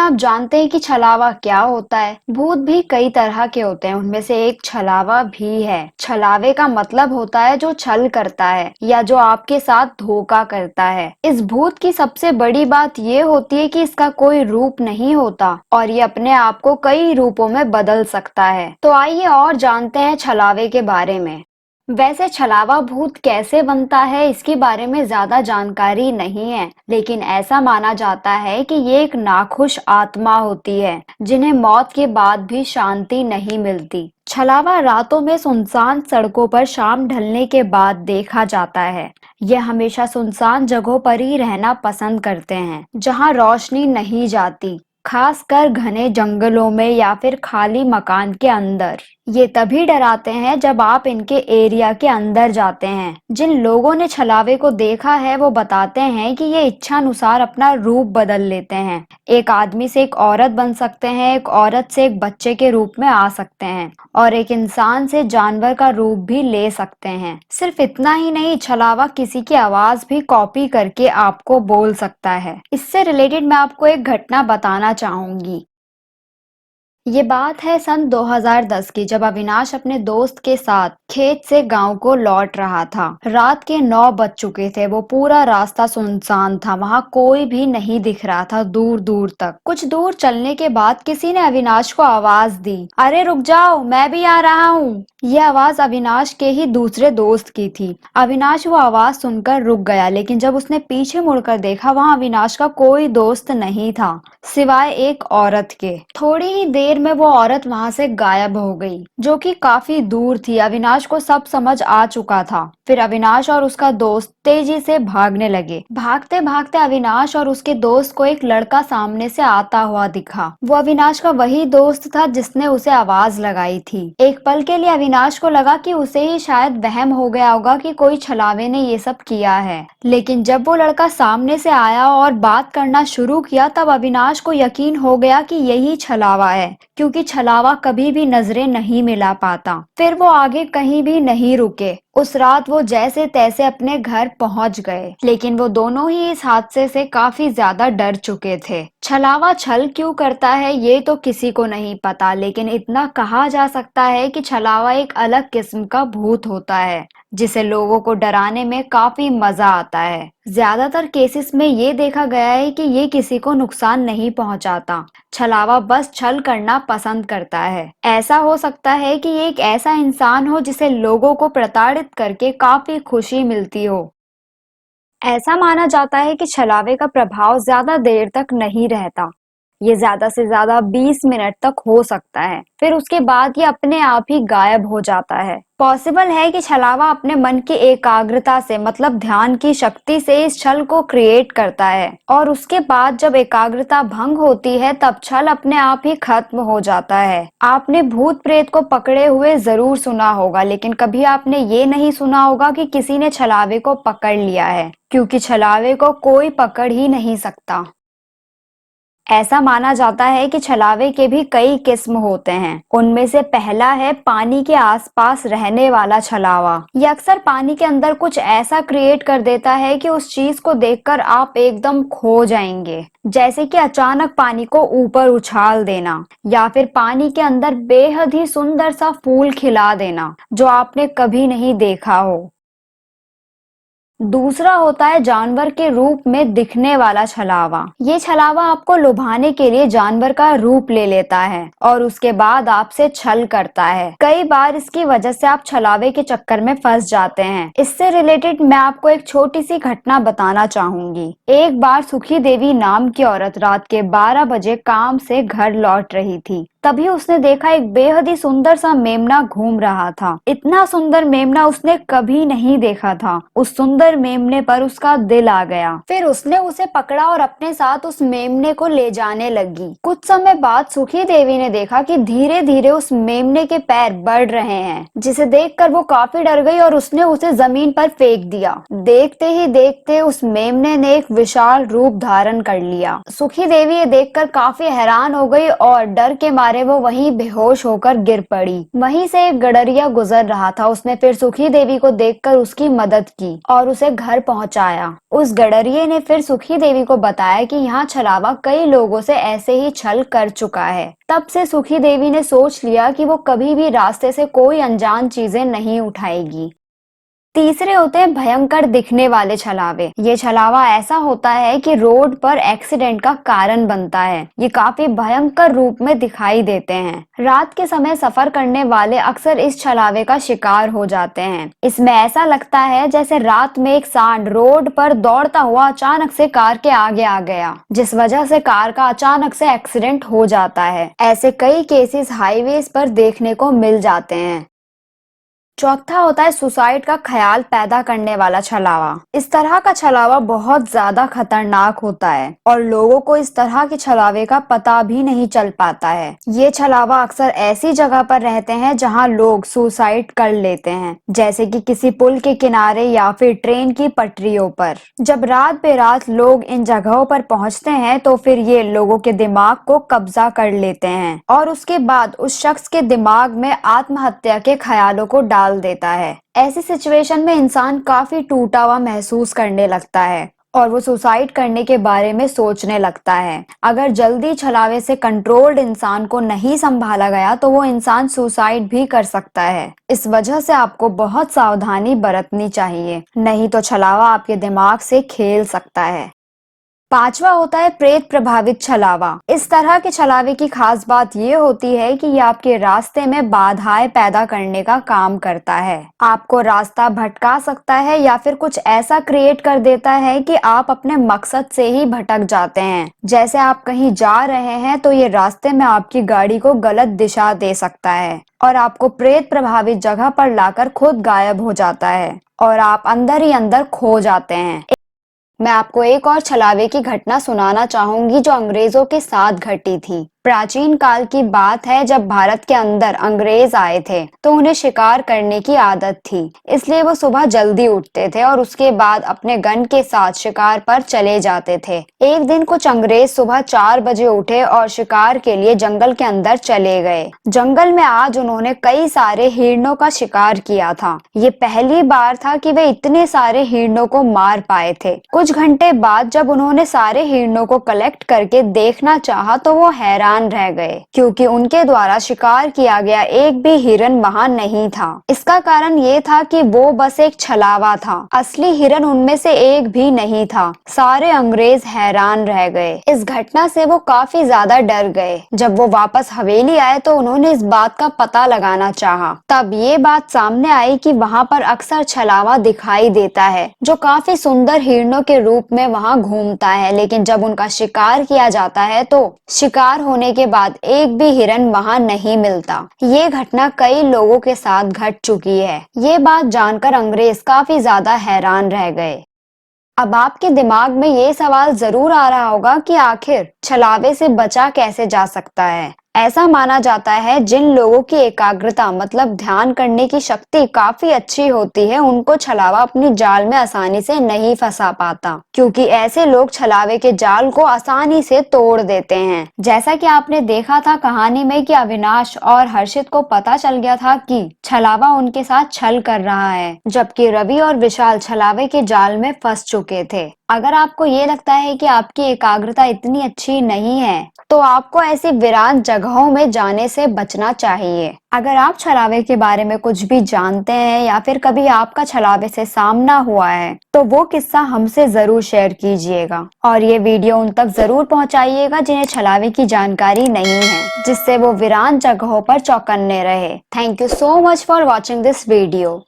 आप जानते हैं कि छलावा क्या होता है? भूत भी कई तरह के होते हैं, उनमें से एक छलावा भी है। छलावे का मतलब होता है जो छल करता है या जो आपके साथ धोखा करता है। इस भूत की सबसे बड़ी बात ये होती है कि इसका कोई रूप नहीं होता और ये अपने आप को कई रूपों में बदल सकता है। तो आइए और जानते हैं छलावे के बारे में। वैसे छलावा भूत कैसे बनता है इसके बारे में ज्यादा जानकारी नहीं है, लेकिन ऐसा माना जाता है कि ये एक नाखुश आत्मा होती है जिन्हें मौत के बाद भी शांति नहीं मिलती। छलावा रातों में सुनसान सड़कों पर शाम ढलने के बाद देखा जाता है। ये हमेशा सुनसान जगहों पर ही रहना पसंद करते हैं जहां रोशनी नहीं जाती, खासकर घने जंगलों में या फिर खाली मकान के अंदर। ये तभी डराते हैं जब आप इनके एरिया के अंदर जाते हैं। जिन लोगों ने छलावे को देखा है वो बताते हैं कि ये इच्छानुसार अपना रूप बदल लेते हैं। एक आदमी से एक औरत बन सकते हैं, एक औरत से एक बच्चे के रूप में आ सकते हैं और एक इंसान से जानवर का रूप भी ले सकते हैं। सिर्फ इतना ही नहीं, छलावा किसी की आवाज भी कॉपी करके आपको बोल सकता है। इससे रिलेटेड मैं आपको एक घटना बताना चाहूंगी। ये बात है सन 2010 की, जब अविनाश अपने दोस्त के साथ खेत से गांव को लौट रहा था। रात के 9 बज चुके थे। वो पूरा रास्ता सुनसान था, वहां कोई भी नहीं दिख रहा था दूर दूर तक। कुछ दूर चलने के बाद किसी ने अविनाश को आवाज दी, अरे रुक जाओ, मैं भी आ रहा हूँ। यह आवाज अविनाश के ही दूसरे दोस्त की थी। अविनाश वो आवाज सुनकर रुक गया, लेकिन जब उसने पीछे मुड़कर देखा, वहां अविनाश का कोई दोस्त नहीं था सिवाय एक औरत के। थोड़ी ही देर में वो औरत वहां से गायब हो गई, जो कि काफी दूर थी। अविनाश को सब समझ आ चुका था। फिर अविनाश और उसका दोस्त तेजी से भागने लगे। भागते भागते अविनाश और उसके दोस्त को एक लड़का सामने से आता हुआ दिखा। वो अविनाश का वही दोस्त था जिसने उसे आवाज लगाई थी। एक पल के लिए अविनाश को लगा कि उसे ही शायद वहम हो गया होगा कि कोई छलावे ने ये सब किया है, लेकिन जब वो लड़का सामने से आया और बात करना शुरू किया, तब अविनाश को यकीन हो गया कि यही छलावा है, क्योंकि छलावा कभी भी नजरें नहीं मिला पाता। फिर वो आगे कहीं भी नहीं रुके। उस रात वो जैसे तैसे अपने घर पहुंच गए, लेकिन वो दोनों ही इस हादसे से काफी ज्यादा डर चुके थे। छलावा छल क्यों करता है ये तो किसी को नहीं पता, लेकिन इतना कहा जा सकता है कि छलावा एक अलग किस्म का भूत होता है जिसे लोगों को डराने में काफी मजा आता है। ज्यादातर केसेस में ये देखा गया है कि ये किसी को नुकसान नहीं पहुंचाता। छलावा बस छल करना पसंद करता है। ऐसा हो सकता है कि ये एक ऐसा इंसान हो जिसे लोगों को प्रताड़ित करके काफी खुशी मिलती हो। ऐसा माना जाता है कि छलावे का प्रभाव ज्यादा देर तक नहीं रहता। ये ज्यादा से ज्यादा 20 मिनट तक हो सकता है, फिर उसके बाद ये अपने आप ही गायब हो जाता है। पॉसिबल है कि छलावा अपने मन की एकाग्रता से, मतलब ध्यान की शक्ति से इस छल को क्रिएट करता है और उसके बाद जब एकाग्रता भंग होती है तब छल अपने आप ही खत्म हो जाता है। आपने भूत प्रेत को पकड़े हुए जरूर सुना होगा, लेकिन कभी आपने ये नहीं सुना होगा कि किसी ने छलावे को पकड़ लिया है, क्योंकि छलावे को कोई पकड़ ही नहीं सकता। ऐसा माना जाता है कि छलावे के भी कई किस्म होते हैं। उनमें से पहला है पानी के आसपास रहने वाला छलावा। यह अक्सर पानी के अंदर कुछ ऐसा क्रिएट कर देता है कि उस चीज को देखकर आप एकदम खो जाएंगे, जैसे कि अचानक पानी को ऊपर उछाल देना या फिर पानी के अंदर बेहद ही सुंदर सा फूल खिला देना जो आपने कभी नहीं देखा हो। दूसरा होता है जानवर के रूप में दिखने वाला छलावा। ये छलावा आपको लुभाने के लिए जानवर का रूप ले लेता है और उसके बाद आपसे छल करता है। कई बार इसकी वजह से आप छलावे के चक्कर में फंस जाते हैं। इससे रिलेटेड मैं आपको एक छोटी सी घटना बताना चाहूंगी। एक बार सुखी देवी नाम की औरत रात के 12 बजे काम से घर लौट रही थी। तभी उसने देखा एक बेहद ही सुंदर सा मेमना घूम रहा था। इतना सुंदर मेमना उसने कभी नहीं देखा था। उस सुंदर मेमने पर उसका दिल आ गया। फिर उसने उसे पकड़ा और अपने साथ उस मेमने को ले जाने लगी। कुछ समय बाद सुखी देवी ने देखा कि धीरे धीरे उस मेमने के पैर बढ़ रहे हैं, जिसे देखकर वो काफी डर गई और उसने उसे जमीन पर फेंक दिया। देखते ही देखते उस मेमने ने एक विशाल रूप धारण कर लिया। सुखी देवी ये देखकर काफी हैरान हो गई और डर के मारे मारे वो वहीं बेहोश होकर गिर पड़ी। वहीं से एक गडरिया गुजर रहा था, उसने फिर सुखी देवी को देखकर उसकी मदद की और उसे घर पहुंचाया। उस गडरिये ने फिर सुखी देवी को बताया कि यहाँ छलावा कई लोगों से ऐसे ही छल कर चुका है। तब से सुखी देवी ने सोच लिया कि वो कभी भी रास्ते से कोई अनजान चीजें नहीं उठाएगी। तीसरे होते हैं भयंकर दिखने वाले छलावे। ये छलावा ऐसा होता है कि रोड पर एक्सीडेंट का कारण बनता है। ये काफी भयंकर रूप में दिखाई देते हैं। रात के समय सफर करने वाले अक्सर इस छलावे का शिकार हो जाते हैं। इसमें ऐसा लगता है जैसे रात में एक सांड रोड पर दौड़ता हुआ अचानक से कार के आगे आ गया, जिस वजह से कार का अचानक से एक्सीडेंट हो जाता है। ऐसे कई केसेस हाईवेज पर देखने को मिल जाते हैं। चौथा होता है सुसाइड का ख्याल पैदा करने वाला छलावा। इस तरह का छलावा बहुत ज्यादा खतरनाक होता है और लोगों को इस तरह के छलावे का पता भी नहीं चल पाता है। ये छलावा अक्सर ऐसी जगह पर रहते हैं जहां लोग सुसाइड कर लेते हैं, जैसे कि किसी पुल के किनारे या फिर ट्रेन की पटरियों पर। जब रात बेरात लोग इन जगहों पर पहुंचते हैं तो फिर ये लोगों के दिमाग को कब्जा कर लेते हैं और उसके बाद उस शख्स के दिमाग में आत्महत्या के ख्यालों को डाल देता है। ऐसी सिचुएशन में इंसान काफी टूटा हुआ महसूस करने लगता है और वो सुसाइड करने के बारे में सोचने लगता है। अगर जल्दी छलावे से कंट्रोल्ड इंसान को नहीं संभाला गया तो वो इंसान सुसाइड भी कर सकता है। इस वजह से आपको बहुत सावधानी बरतनी चाहिए, नहीं तो छलावा आपके दिमाग से खेल सकता है। पांचवा होता है प्रेत प्रभावित छलावा। इस तरह के छलावे की खास बात ये होती है कि ये आपके रास्ते में बाधाएं पैदा करने का काम करता है। आपको रास्ता भटका सकता है या फिर कुछ ऐसा क्रिएट कर देता है कि आप अपने मकसद से ही भटक जाते हैं। जैसे आप कहीं जा रहे हैं तो ये रास्ते में आपकी गाड़ी को गलत दिशा दे सकता है और आपको प्रेत प्रभावित जगह पर लाकर खुद गायब हो जाता है और आप अंदर ही अंदर खो जाते हैं। मैं आपको एक और छलावे की घटना सुनाना चाहूंगी जो अंग्रेजों के साथ घटी थी। प्राचीन काल की बात है, जब भारत के अंदर अंग्रेज आए थे तो उन्हें शिकार करने की आदत थी, इसलिए वो सुबह जल्दी उठते थे और उसके बाद अपने गन के साथ शिकार पर चले जाते थे। एक दिन कुछ अंग्रेज सुबह 4 बजे उठे और शिकार के लिए जंगल के अंदर चले गए। जंगल में आज उन्होंने कई सारे हिरणों का शिकार किया था। ये पहली बार था कि वे इतने सारे हिरणों को मार पाए थे। कुछ घंटे बाद जब उन्होंने सारे हिरणों को कलेक्ट करके देखना चाहा तो वो हैरान रह गए, क्योंकि उनके द्वारा शिकार किया गया एक भी हिरन वहां नहीं था। इसका कारण ये था कि वो बस एक छलावा था, असली हिरन उनमें से एक भी नहीं था। सारे अंग्रेज हैरान रह गए। इस घटना से वो काफी ज्यादा डर गए। जब वो वापस हवेली आए तो उन्होंने इस बात का पता लगाना चाहा। तब ये बात सामने आई कि वहाँ पर अक्सर छलावा दिखाई देता है जो काफी सुंदर हिरणों के रूप में वहाँ घूमता है, लेकिन जब उनका शिकार किया जाता है तो शिकार होने के बाद एक भी हिरन वहां नहीं मिलता। ये घटना कई लोगों के साथ घट चुकी है। ये बात जानकर अंग्रेज काफी ज्यादा हैरान रह गए। अब आपके दिमाग में ये सवाल जरूर आ रहा होगा कि आखिर छलावे से बचा कैसे जा सकता है। ऐसा माना जाता है जिन लोगों की एकाग्रता मतलब ध्यान करने की शक्ति काफी अच्छी होती है, उनको छलावा अपनी जाल में आसानी से नहीं फंसा पाता, क्योंकि ऐसे लोग छलावे के जाल को आसानी से तोड़ देते हैं। जैसा कि आपने देखा था कहानी में कि अविनाश और हर्षित को पता चल गया था कि छलावा उनके साथ छल कर रहा है, जबकि रवि और विशाल छलावे के जाल में फंस चुके थे। अगर आपको ये लगता है कि आपकी एकाग्रता इतनी अच्छी नहीं है तो आपको ऐसी वीरान जगहों में जाने से बचना चाहिए। अगर आप छलावे के बारे में कुछ भी जानते हैं या फिर कभी आपका छलावे से सामना हुआ है तो वो किस्सा हमसे जरूर शेयर कीजिएगा और ये वीडियो उन तक जरूर पहुंचाइएगा जिन्हें छलावे की जानकारी नहीं है, जिससे वो वीरान जगहों पर चौकन्ने रहे। Thank you so much for watching this video.